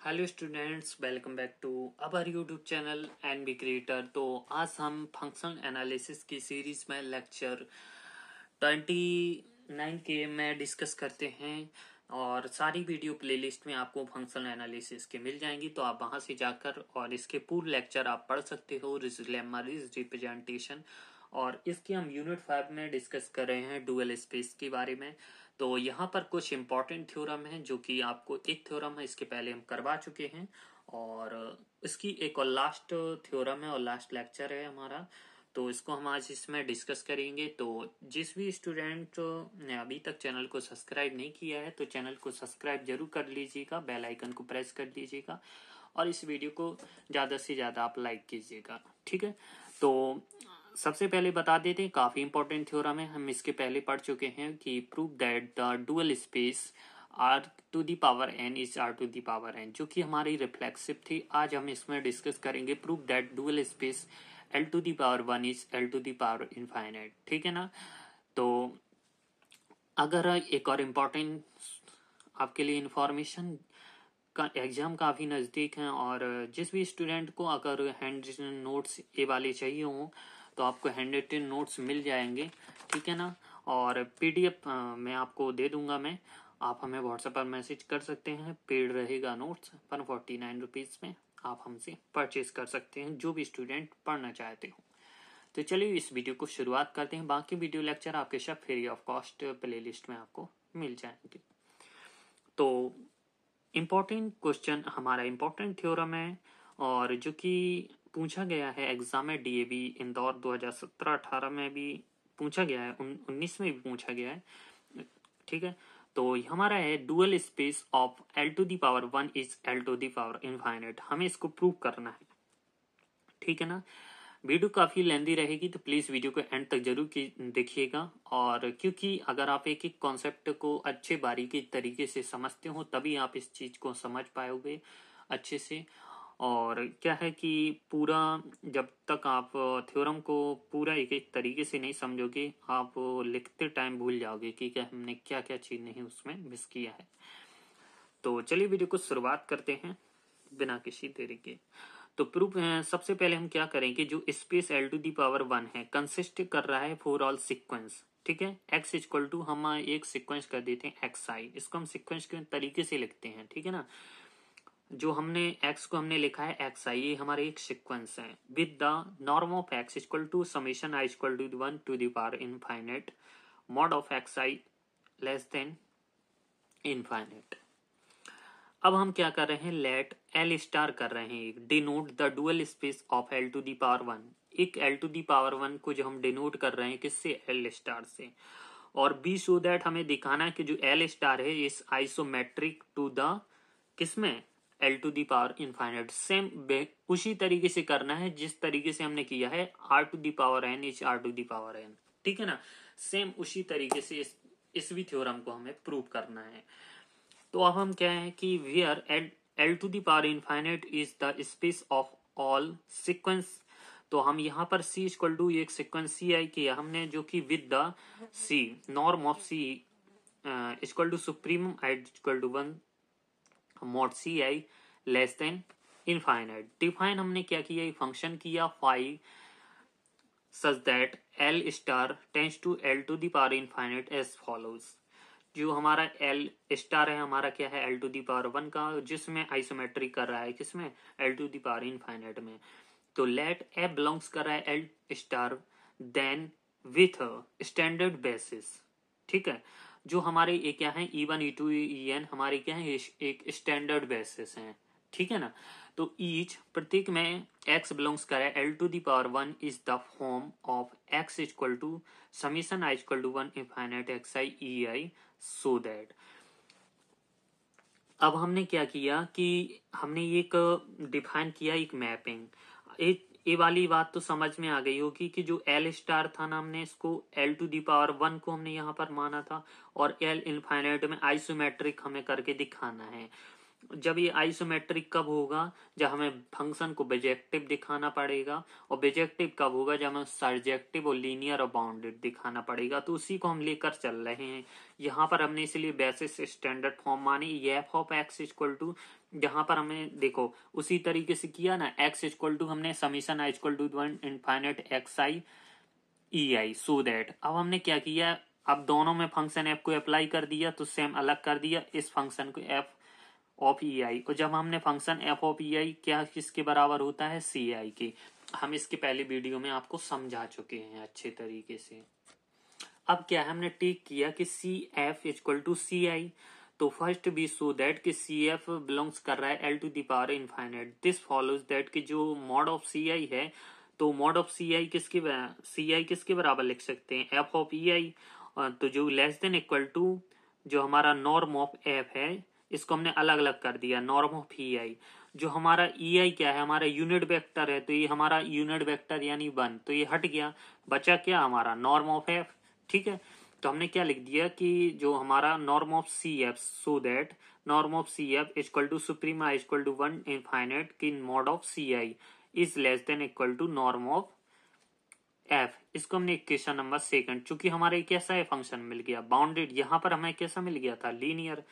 Hello students, welcome back to our YouTube channel NB creator. तो आज हम functional analysis की सीरीज में लेक्चर 29 के में डिस्कस करते हैं और सारी वीडियो प्लेलिस्ट में आपको फंक्शनल एनालिसिस के मिल जाएंगी, तो आप वहां से जाकर और इसके पूर्ण लेक्चर आप पढ़ सकते हो। लेम्मा रिप्रेजेंटेशन, और इसके हम यूनिट 5 में डिस्कस कर रहे हैं डुअल स्पेस के बारे में। तो यहाँ पर कुछ इंपॉर्टेंट थ्योरम है जो कि आपको एक थ्योरम है इसके पहले हम करवा चुके हैं, और इसकी एक और लास्ट थ्योरम है और लास्ट लेक्चर है हमारा, तो इसको हम आज इसमें डिस्कस करेंगे। तो जिस भी स्टूडेंट ने अभी तक चैनल को सब्सक्राइब नहीं किया है तो चैनल को सब्सक्राइब जरूर कर लीजिएगा, बेल आइकन को प्रेस कर लीजिएगा और इस वीडियो को ज़्यादा से ज़्यादा आप लाइक कीजिएगा, ठीक है। तो सबसे पहले बता देते हैं, काफ़ी इंपॉर्टेंट थ्योरम है, हम इसके पहले पढ़ चुके हैं कि prove that the dual space R to the power N is R to the power n, जो कि हमारी रिफ्लेक्सिव थी। आज हम इसमें डिस्कस करेंगे prove that dual space L to the power one is L to the power infinite, ठीक है ना। तो अगर एक और इम्पॉर्टेंट आपके लिए इंफॉर्मेशन का, एग्जाम काफ़ी नज़दीक है और जिस भी स्टूडेंट को अगर हैंड रिटन नोट्स ये वाले चाहिए हों तो आपको हैंड रिटन नोट्स मिल जाएंगे, ठीक है ना। और पीडीएफ मैं आपको दे दूंगा मैं, आप हमें व्हाट्सएप पर मैसेज कर सकते हैं। पेड रहेगा नोट्स 149 रुपीज़ में, आप हमसे परचेज कर सकते हैं जो भी स्टूडेंट पढ़ना चाहते हो। तो चलिए इस वीडियो को शुरुआत करते हैं। बाकी वीडियो लेक्चर आपके सब फ्री ऑफ कॉस्ट प्लेलिस्ट में आपको मिल जाएंगे। तो इम्पोर्टेंट क्वेश्चन हमारा इम्पोर्टेंट थ्योरम है और जो कि पूछा गया है एग्जाम में, डीएवी इंदौर 2017-18 में भी पूछा गया है, 19 में भी पूछा गया है, ठीक है। तो हमारा है dual space of L to the power one is L to the power infinite, हमें इसको प्रूव करना है, ठीक है ना। वीडियो काफ़ी लेंदी रहेगी तो प्लीज़ वीडियो को एंड तक जरूर देखिएगा, और क्योंकि अगर आप एक एक कॉन्सेप्ट को अच्छे बारीकी तरीके से समझते हो तभी आप इस चीज़ को समझ पाओगे अच्छे से। और क्या है कि पूरा जब तक आप थ्योरम को पूरा एक एक तरीके से नहीं समझोगे आप लिखते टाइम भूल जाओगे कि क्या हमने क्या क्या चीज़ नहीं उसमें मिस किया है। तो चलिए वीडियो को शुरुआत करते हैं बिना किसी देरी के। तो प्रूफ सबसे पहले हम क्या करेंगे, जो space L to the power one है कंसिस्ट कर रहा है फोर ऑल सीक्वेंस, ठीक है। एक्स इक्वल टू हम एक सीक्वेंस कर देते हैं एक्स आई, इसको हम सीक्वेंस के तरीके से लिखते हैं, ठीक है ना। जो हमने एक्स को हमने लिखा है एक्स आई, ये हमारे एक सीक्वेंस है with the norm of x equal to summation i equal to one to the power infinite mod of x i less than infinite. अब हम क्या कर रहे हैं, लेट एल स्टार कर रहे हैं, denote the dual space of L to the power one. एक L to the power one को जो हम डिनोट कर रहे हैं किससे, एल स्टार से, और बी सो दैट हमें दिखाना है कि जो एल स्टार है इस आइसोमेट्रिक टू द किसमें, L to the power infinite. Same उसी तरीके से करना है जिस तरीके से हमने किया है R to the power N is R to the power N, ठीक है ना। सेम उसी तरीके से इस भी थ्योरम को हमें प्रूव करना है। तो अब हम क्या है कि where L to the power infinite is the space of all sequence, तो हम यहाँ पर सी इक्वल टू एक सीक्वेंस सी आई किया हमने, जो कि with the C norm of C equal to supreme I equal to one mod C I less than infinite. Define हमने क्या किया, एक फंक्शन किया phi such that L star tends to L to the power infinite as follows. जो हमारा L star है हमारा क्या है, L to the power one का, जिसमें आइसोमेट्रिक कर रहा है किसमें, L to the power infinite में। तो लेट ए बिलोंग्स कर रहा है L star then with standard basis, ठीक है। जो हमारे ये क्या है, E one E two E N हमारे क्या है, एक स्टैंडर्ड बेसिस हैं, ठीक है ना। तो ईच प्रत्येक में x बिलोंग्स कर है L to the power one is the form of x equal to summation I equal to one infinite X I E I, so that. अब हमने क्या किया कि हमने एक डिफाइन किया एक मैपिंग। ये वाली बात तो समझ में आ गई होगी कि जो एल स्टार था ना, हमने इसको L to the power one को हमने यहाँ पर माना था और एल इनफाइनाइट में आइसोमेट्रिक हमें करके दिखाना है। जब ये आइसोमेट्रिक कब होगा, जब हमें फंक्शन को बिजेक्टिव दिखाना पड़ेगा, और बिजेक्टिव कब होगा, जब हमें सर्जेक्टिव और लीनियर और बाउंडेड दिखाना पड़ेगा। तो उसी को हम लेकर चल रहे हैं। यहाँ पर हमने इसलिए बेसिस स्टैंडर्ड फॉर्म मानी, F of x equal to, जहां पर हमें देखो उसी तरीके से किया ना, एक्स इक्वल टू हमने summation I equal to 1 infinite X I E I, so that अब हमने क्या किया, अब दोनों में फंक्शन एफ को अप्लाई कर दिया, तो सेम अलग कर दिया इस फंक्शन को एफ ऑफ ई आई। और जब हमने फंक्शन एफ ऑफ ई आई क्या किसके बराबर होता है, सी आई के, हम इसके पहले वीडियो में आपको समझा चुके हैं अच्छे तरीके से। अब क्या है, हमने टेक किया कि सी F equal to C I, तो फर्स्ट वी सो दैट कि सी एफ बिलोंग्स कर रहा है L to the power infinite. This follows that कि जो मॉड ऑफ सी आई है, तो मॉड ऑफ सी आई किसके बराबर लिख सकते हैं, एफ ऑफ ई आई। तो जो लेस देन इक्वल टू जो हमारा नॉर्म ऑफ एफ है, इसको हमने अलग अलग कर दिया, नॉर्म ऑफ ई आई। जो हमारा ई आई क्या है, हमारा यूनिट वेक्टर है, तो ये हमारा यूनिट वेक्टर यानी 1, तो ये हट गया, बचा क्या हमारा नॉर्म ऑफ एफ। ठीक है, तो हमने क्या लिख दिया कि जो हमारा norm of C F, so that norm of C F equal to suprema equal to 1 infinite की mod of C I is less than equal to norm of F. इसको हमने इक्वेशन नंबर सेकंड, चूंकि हमारा कैसा है function मिल गया bounded, यहां पर हमें कैसा मिल गया था, लीनियर,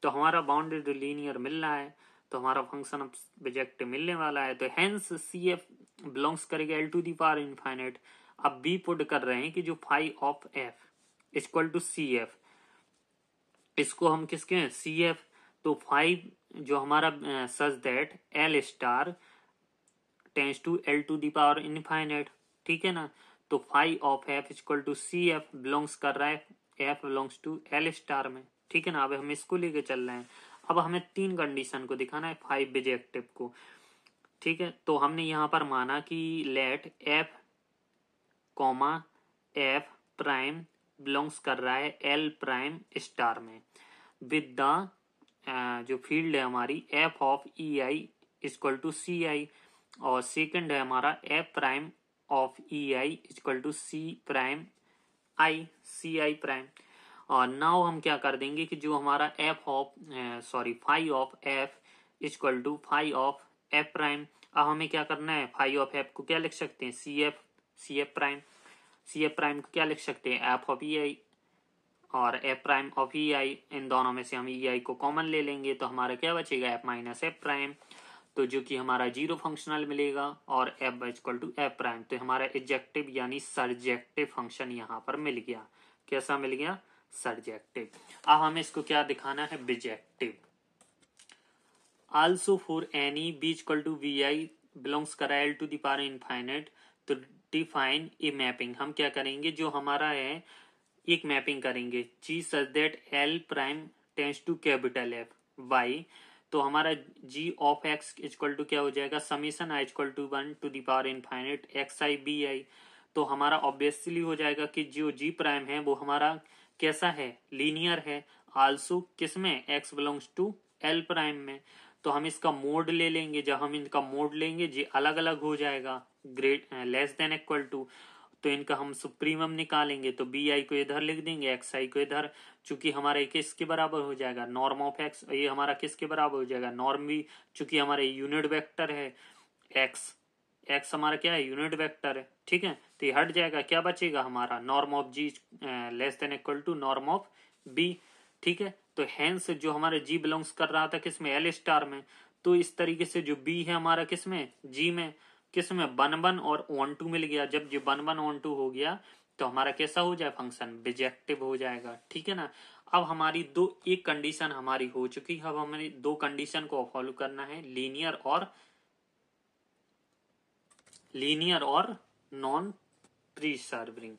तो हमारा बाउंडेड लीनियर मिल रहा है, तो हमारा फंक्शन अब बिजेक्टिव मिलने वाला है। तो हेंस सी एफ बिलोंग्स करेगा L to the power infinite. अब बी पुट कर रहे हैं कि जो phi of F equal to C F, इसको हम किसके हैं, सी एफ, तो फाइव जो हमारा such that L star tends to L to the power infinite. ठीक है ना, तो phi of F equal to C F belongs कर रहा है, F belongs to L star में। ठीक है ना, अब हम इसको लेके चल रहे हैं। अब हमें तीन कंडीशन को दिखाना है फाइव बिजेक्टिव को। ठीक है, तो हमने यहां पर माना कि let F comma F prime belongs कर रहा है एल प्राइम स्टार में, विद द जो फील्ड है हमारी F of E I equal to C I, और सेकंड है हमारा F prime of E I equal to C prime I, C I prime. और नाउ हम क्या कर देंगे कि जो हमारा F of five of F equal to five of F prime, अब हमें क्या करना है, फाइव ऑफ एफ को क्या लिख सकते हैं, C F prime, C F prime को क्या लिख सकते हैं, एफ ऑफ ई आई, और एफ प्राइम ऑफ ई आई, इन दोनों में से हम ई आई को कॉमन ले लेंगे, तो हमारा क्या बचेगा, एफ माइनस एफ प्राइम, तो जो कि हमारा जीरो फंक्शनल मिलेगा, और F equal to F prime, तो हमारा एडजेक्टिव यानी सर्जेक्टिव फंक्शन यहाँ पर मिल गया। कैसा मिल गया, सर्जेक्टिव। अब हमें इसको क्या दिखाना है, bijective. Also for any B equal to V I belongs करा L to the power infinite, तो डिफाइन ए मैपिंग। हम क्या करेंगे, जो हमारा है एक मैपिंग करेंगे, G such that L prime tends to capital F Y, तो हमारा G of x equal to क्या हो जाएगा, summation I equal to 1 to the power infinite X I B I. तो हमारा ऑब्वियसली हो जाएगा कि जो जी प्राइम है वो हमारा कैसा है, लीनियर है, आल्सो किसमें, X belongs to L prime में। तो हम इसका मोड ले लेंगे, जब हम इनका मोड लेंगे जी अलग अलग हो जाएगा, great less than equal to, तो इनका हम सुप्रीमम निकालेंगे, तो बी आई को इधर लिख देंगे, एक्स आई को इधर, चूंकि हमारा किसके बराबर हो जाएगा, नॉर्म ऑफ एक्स, ये हमारा किसके बराबर हो जाएगा, नॉर्म भी, चूंकि हमारा यूनिट वेक्टर है एक्स, एक्स हमारा क्या है, यूनिट वेक्टर है। ठीक है, तो ये हट जाएगा, क्या बचेगा हमारा, norm of G less than equal to norm of B. ठीक है, तो हेंस जो हमारा जी बिलोंग्स कर रहा था किसमें, एल स्टार में, तो इस तरीके से जो बी है हमारा किसमें, जी में, किसमें, 1 1 और 1 2 मिल गया। जब जो 1 1 1 2 हो गया, तो हमारा कैसा हो जाए, फंक्शन बिजेक्टिव हो जाएगा। ठीक है ना, अब हमारी एक कंडीशन हमारी हो चुकी, अब हमें दो कंडीशन को फॉलो करना है, लीनियर और नॉन प्रीसर्विंग।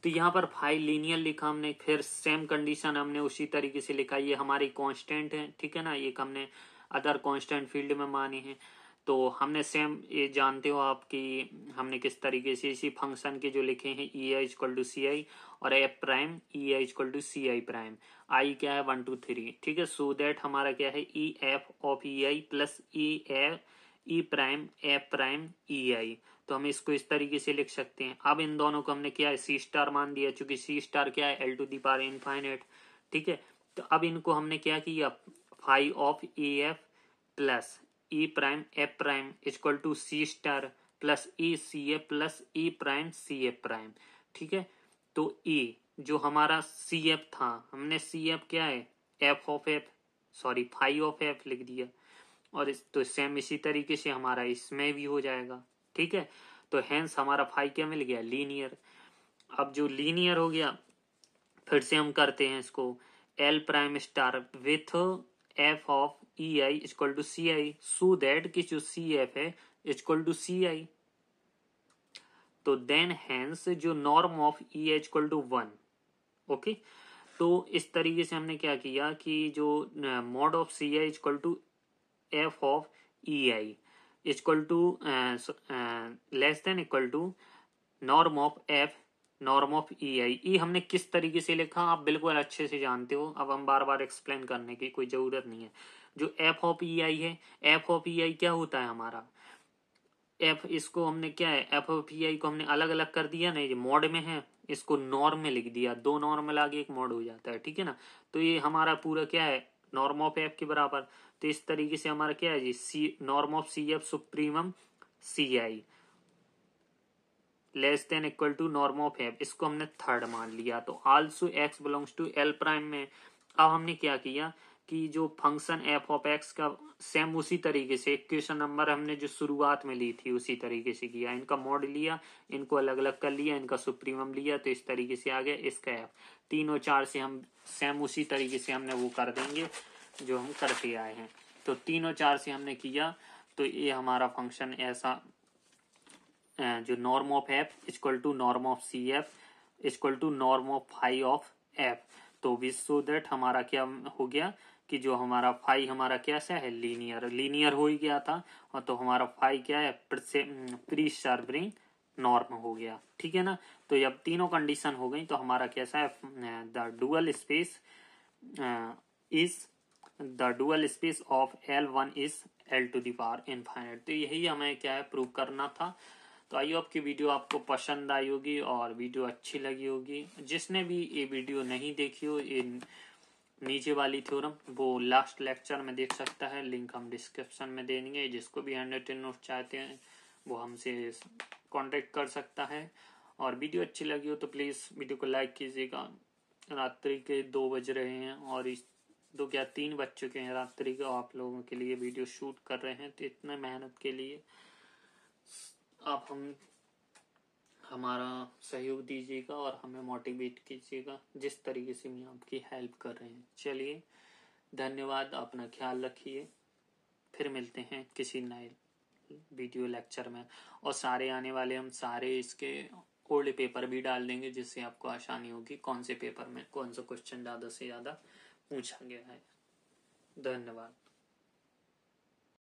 तो यहाँ पर फाइव लीनियर लिखा हमने, फिर सेम कंडीशन हमने उसी तरीके से लिखा, ये हमारी कांस्टेंट है। ठीक है ना, एक हमने अदर कांस्टेंट फील्ड में माने हैं, तो हमने सेम ये जानते हो आप कि हमने किस तरीके से इसी फंक्शन के जो लिखे हैं, ई I equal to C I और F prime E I equal to C I prime, I क्या है 1 2 3। ठीक है, सो दैट हमारा क्या है, E F of E I plus E prime F prime E I, तो हम इसको इस तरीके से लिख सकते हैं। अब इन दोनों को हमने क्या है, सी स्टार मान दिया, चूंकि सी स्टार क्या है, L to the power infinite. ठीक है, तो अब इनको हमने क्या किया, phi of A F plus E prime F prime equal to C star plus A C F plus A prime C F prime. ठीक है, तो ए जो हमारा सी एफ था, हमने सी एफ क्या है, F of F, sorry phi of F लिख दिया, और तो सेम इसी तरीके से हमारा इसमें भी हो जाएगा। ठीक है, तो हेंस हमारा फाई क्या मिल गया, लीनियर। अब जो लीनियर हो गया, फिर से हम करते हैं इसको, L prime star with F of E I equal to C I, so that कि जो सी एफ है इक्वल टू सी आई। तो देन हेंस जो नॉर्म ऑफ ई है इक्वल टू 1। ओके, तो इस तरीके से हमने क्या किया कि जो mod of C I equal to F of E I equal to less than equal to norm of F norm of E I. ई हमने किस तरीके से लिखा आप बिल्कुल अच्छे से जानते हो, अब हम बार बार एक्सप्लेन करने की कोई जरूरत नहीं है। जो एफ ऑफ ई आई है, एफ ऑफ ई आई क्या होता है हमारा, एफ इसको हमने क्या है, एफ ऑफ ई आई को हमने अलग अलग कर दिया ना, ये मॉड में है, इसको नॉर्म में लिख दिया, दो नॉर्म मिला के एक मॉड हो जाता है। ठीक है ना, तो ये हमारा पूरा क्या है, नॉर्म ऑफ एफ के बराबर। तो इस तरीके से हमारा क्या है जी, C norm of C F supremum C I less than equal to norm of F, इसको हमने थर्ड मान लिया। तो also X belongs to L prime में अब हमने क्या किया कि जो फंक्शन एफ ऑफ एक्स का सेम उसी तरीके से इक्वेशन नंबर हमने जो शुरुआत में ली थी उसी तरीके से किया, इनका मॉड लिया, इनको अलग अलग कर लिया, इनका सुप्रीमम लिया, तो इस तरीके से आ गया इसका एफ। 3 और 4 से हम सेम उसी तरीके से हमने वो कर देंगे जो हम करते आए हैं। तो 3 और 4 से हमने किया, तो ये हमारा फंक्शन ऐसा जो norm of F equal to norm of C F equal to norm of phi of F. तो विच सो दैट हमारा क्या हो गया कि जो हमारा फाई हमारा कैसा है, लीनियर, लीनियर हो ही गया था, और तो हमारा फाई क्या है, प्री शार्परिंग नॉर्म हो गया। ठीक है ना, तो जब तीनों कंडीशन हो गई तो हमारा कैसा है, the dual space is the dual space of L1 is L to the power infinite. तो यही हमें क्या है, प्रूव करना था। तो आई होप की वीडियो आपको पसंद आई होगी और वीडियो अच्छी लगी होगी। जिसने भी ये वीडियो नहीं देखी हो, ये नीचे वाली थ्योरम वो लास्ट लेक्चर में देख सकता है, लिंक हम डिस्क्रिप्शन में दे देंगे। जिसको भी हैंड रिटन नोट चाहते हैं वो हमसे कांटेक्ट कर सकता है। और वीडियो अच्छी लगी हो तो प्लीज़ वीडियो को लाइक कीजिएगा। रात्रि के 2 बज रहे हैं और इस 2 क्या 3 बज चुके हैं रात्रि के, आप लोगों के लिए वीडियो शूट कर रहे हैं, तो इतने मेहनत के लिए आप हमारा सहयोग दीजिएगा और हमें मोटिवेट कीजिएगा, जिस तरीके से हम आपकी हेल्प कर रहे हैं। चलिए, धन्यवाद, अपना ख्याल रखिए, फिर मिलते हैं किसी नए वीडियो लेक्चर में। और सारे आने वाले हम सारे इसके ओल्ड पेपर भी डाल देंगे, जिससे आपको आसानी होगी कौन से पेपर में कौन सा क्वेश्चन ज़्यादा से ज़्यादा पूछा गया है। धन्यवाद।